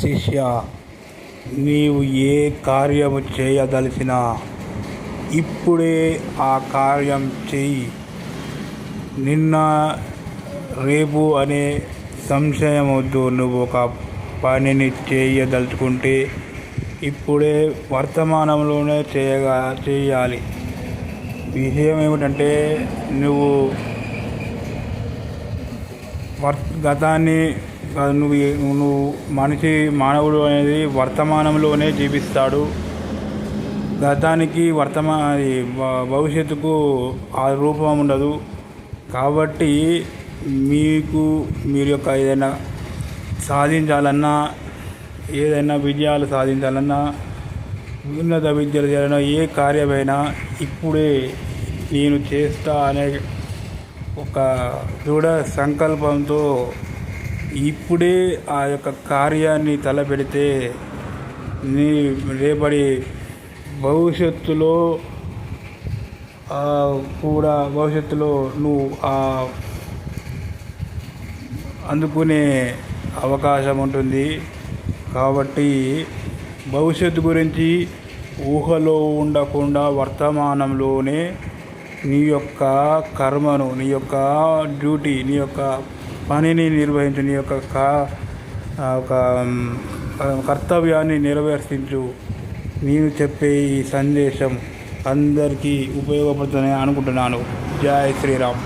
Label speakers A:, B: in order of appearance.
A: శిష్య, నీవు ఏ కార్యము చేయదలిచినా ఇప్పుడే ఆ కార్యం చెయ్యి. నిన్న రేపు అనే సంశయం వద్దు. నువ్వు ఒక పనిని చేయదలుచుకుంటే ఇప్పుడే వర్తమానంలోనే చేయాలి. విషయం ఏమిటంటే, నువ్వు గతాన్ని నువ్వు మానవుడు అనేది వర్తమానంలోనే జీవిస్తాడు. గతానికి భవిష్యత్తుకు ఆ రూపం ఉండదు. కాబట్టి మీరు యొక్క ఏదైనా సాధించాలన్నా, ఏదైనా విజయాలు సాధించాలన్నా, ఉన్నత విద్యలు చేయాలన్నా, ఏ కార్యమైనా ఇప్పుడే నేను చేస్తా అనే ఒక దృఢ సంకల్పంతో ఇప్పుడే ఆ యొక్క కార్యాన్ని తలపెడితే నీ రేపటి భవిష్యత్తులో నువ్వు అందుకునే అవకాశం ఉంటుంది. కాబట్టి భవిష్యత్తు గురించి ఊహలో ఉండకుండా వర్తమానంలోనే నీ యొక్క కర్మను, నీ యొక్క డ్యూటీ, నీ యొక్క పనిని నిర్వహించు, నీ యొక్క కర్తవ్యాన్ని నెరవేర్చించు. నేను చెప్పే ఈ సందేశం అందరికీ ఉపయోగపడుతుందని అనుకుంటున్నాను. జై శ్రీరామ్.